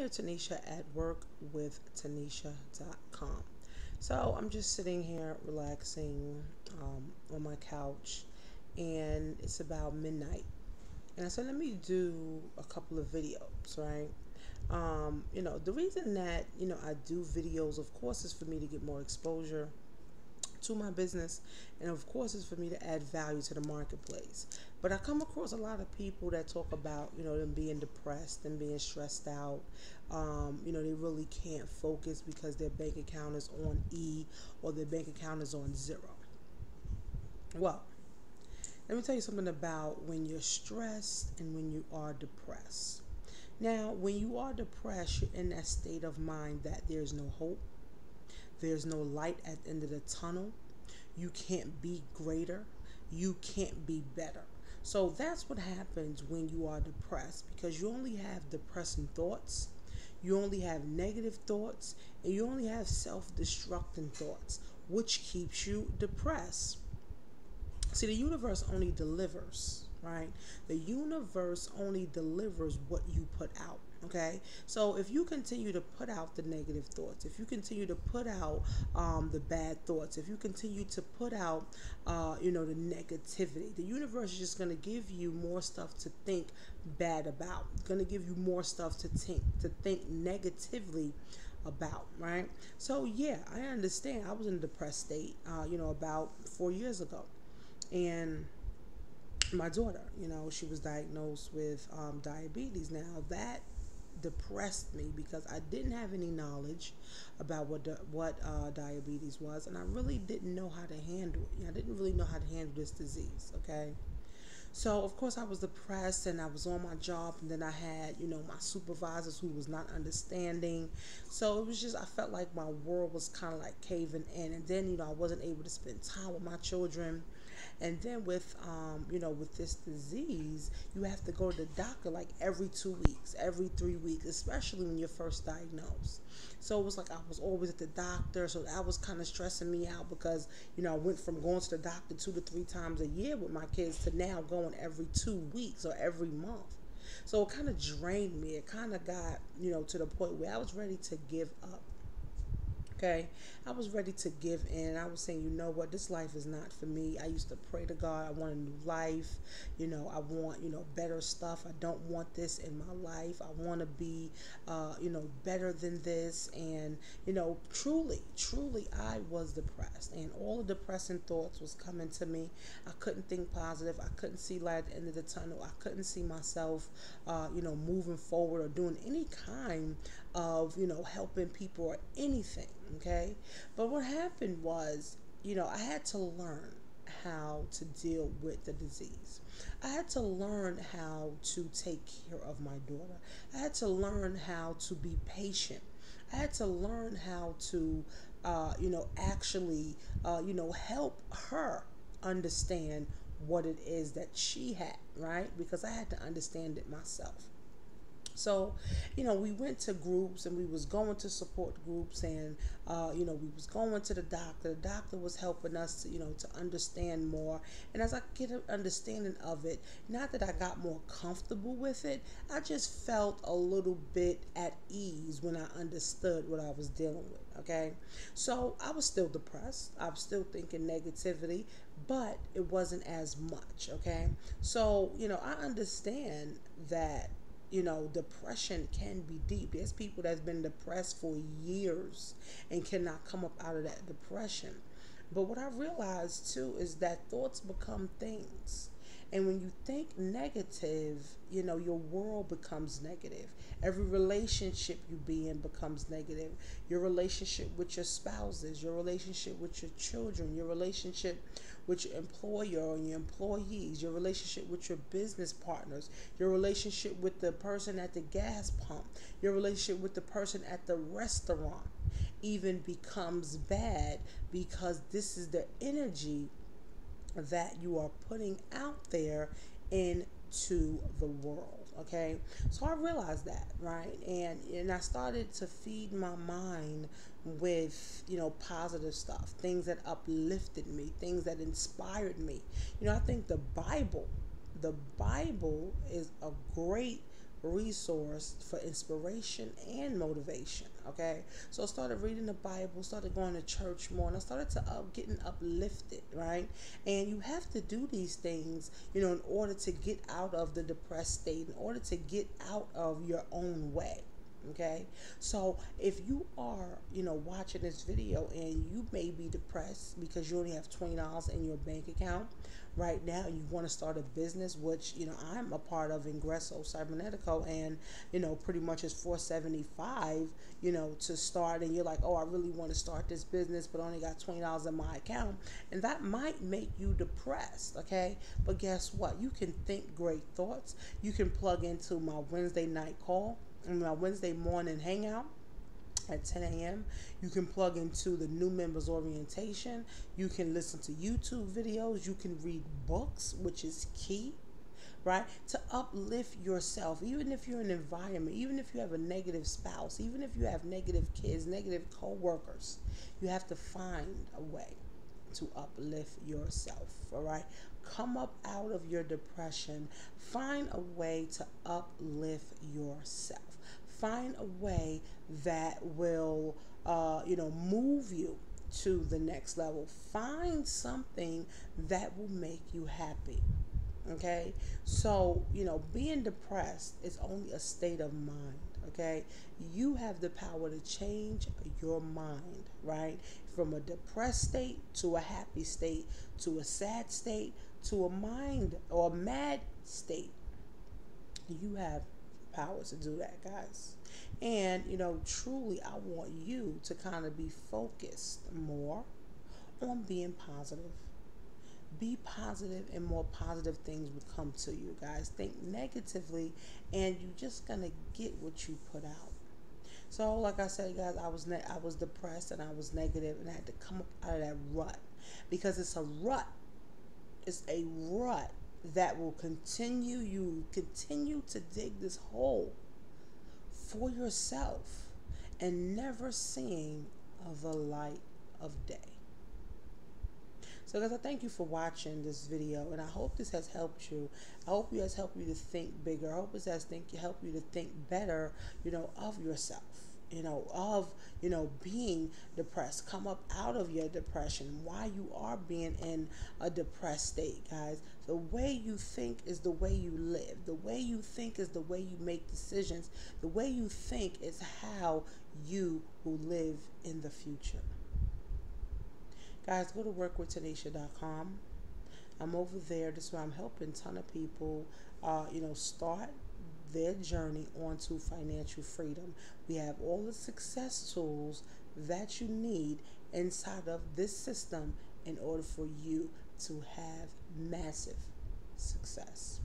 Tanisha at workwithtanisha.com. So I'm just sitting here relaxing on my couch, and it's about midnight. And I said, let me do a couple of videos, right? The reason that, I do videos, of course, is for me to get more exposure to my business, and of course it's for me to add value to the marketplace. But I come across a lot of people that talk about them being depressed and being stressed out. They really can't focus because their bank account is on E, or their bank account is on zero. Well, let me tell you something about when you're stressed and when you are depressed. Now, when you are depressed, you're in that state of mind that there's no hope, there's no light at the end of the tunnel. You can't be greater. You can't be better. So that's what happens when you are depressed, because you only have depressing thoughts, you only have negative thoughts, and you only have self-destructing thoughts, which keeps you depressed. See, the universe only delivers, right? The universe only delivers what you put out. Okay, so if you continue to put out the negative thoughts, if you continue to put out the bad thoughts, if you continue to put out, the negativity, the universe is just going to give you more stuff to think bad about. It's going to give you more stuff to think negatively about, right? So yeah, I understand. I was in a depressed state, about 4 years ago, and my daughter, she was diagnosed with diabetes. Now that depressed me because I didn't have any knowledge about what diabetes was, and I really didn't know how to handle it. I didn't really know how to handle this disease. Okay, so of course I was depressed, and I was on my job, and then I had, my supervisors who was not understanding. So it was just, I felt like my world was kind of like caving in, and then, I wasn't able to spend time with my children. And then with this disease, you have to go to the doctor like every 2 weeks, every 3 weeks, especially when you're first diagnosed. So it was like I was always at the doctor, so that was kind of stressing me out because, I went from going to the doctor 2 to 3 times a year with my kids to now going every 2 weeks or every month. So it kind of drained me. It kind of got, to the point where I was ready to give up. Okay, I was ready to give in. I was saying, you know what, this life is not for me. I used to pray to God. I want a new life. I want, better stuff. I don't want this in my life. I want to be, better than this. And, truly, I was depressed. And all the depressing thoughts was coming to me. I couldn't think positive. I couldn't see light at the end of the tunnel. I couldn't see myself, moving forward or doing any kind of, helping people or anything. Okay, but what happened was, I had to learn how to deal with the disease. I had to learn how to take care of my daughter. I had to learn how to be patient. I had to learn how to, actually, help her understand what it is that she had, right? Because I had to understand it myself. So, we went to groups, and we was going to support groups, and we was going to the doctor. The doctor was helping us to, to understand more. And as I get an understanding of it, not that I got more comfortable with it, I just felt a little bit at ease when I understood what I was dealing with. Okay, so I was still depressed. I was still thinking negativity, but it wasn't as much. Okay, so I understand that depression can be deep. There's people that's been depressed for years and cannot come up out of that depression. But what I realized too is that thoughts become things. And when you think negative, your world becomes negative. Every relationship you be in becomes negative. Your relationship with your spouses, your relationship with your children, your relationship with your employer and your employees, your relationship with your business partners, your relationship with the person at the gas pump, your relationship with the person at the restaurant even becomes bad, because this is the energy that you are putting out there into the world. Okay, so I realized that, right? And I started to feed my mind with positive stuff, things that uplifted me, things that inspired me. I think the Bible is a great resource for inspiration and motivation. Okay, so I started reading the Bible, started going to church more, and I started to getting uplifted, right? And you have to do these things, in order to get out of the depressed state, in order to get out of your own way. Okay, so if you are, watching this video and you may be depressed because you only have $20 in your bank account right now, and you want to start a business, which I'm a part of Ingresso Cybernetico, and pretty much it's 475, to start, and you're like, oh, I really want to start this business, but I only got $20 in my account, and that might make you depressed. Okay, but guess what? You can think great thoughts. You can plug into my Wednesday night call and my Wednesday morning hangout at 10 a.m. You can plug into the new members orientation. You can listen to YouTube videos. You can read books, which is key, right? To uplift yourself, even if you're in an environment, even if you have a negative spouse, even if you have negative kids, negative co-workers, you have to find a way to uplift yourself. All right, come up out of your depression. Find a way to uplift yourself. Find a way that will move you to the next level. Find something that will make you happy. Okay, so being depressed is only a state of mind. Okay, you have the power to change your mind, right? From a depressed state to a happy state, to a sad state, to a mind or a mad state. You have power to do that, guys. And truly, I want you to kind of be focused more on being positive. Be positive, and more positive things will come to you, guys. Think negatively, and you're just gonna get what you put out. So, like I said, guys, I was depressed and I was negative, and I had to come up out of that rut, because it's a rut. It's a rut that will continue. You continue to dig this hole for yourself and never seeing the light of day. So guys, I thank you for watching this video, and I hope this has helped you. I hope it has helped you to think bigger. I hope it has helped you to think better, of yourself, of, being depressed. Come up out of your depression, why you are being in a depressed state, guys. The way you think is the way you live. The way you think is the way you make decisions. The way you think is how you will live in the future. Guys, go to workwithtanisha.com. I'm over there. This is where I'm helping a ton of people, start their journey onto financial freedom. We have all the success tools that you need inside of this system in order for you to have massive success.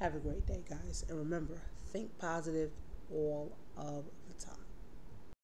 Have a great day, guys. And remember, think positive all of the time.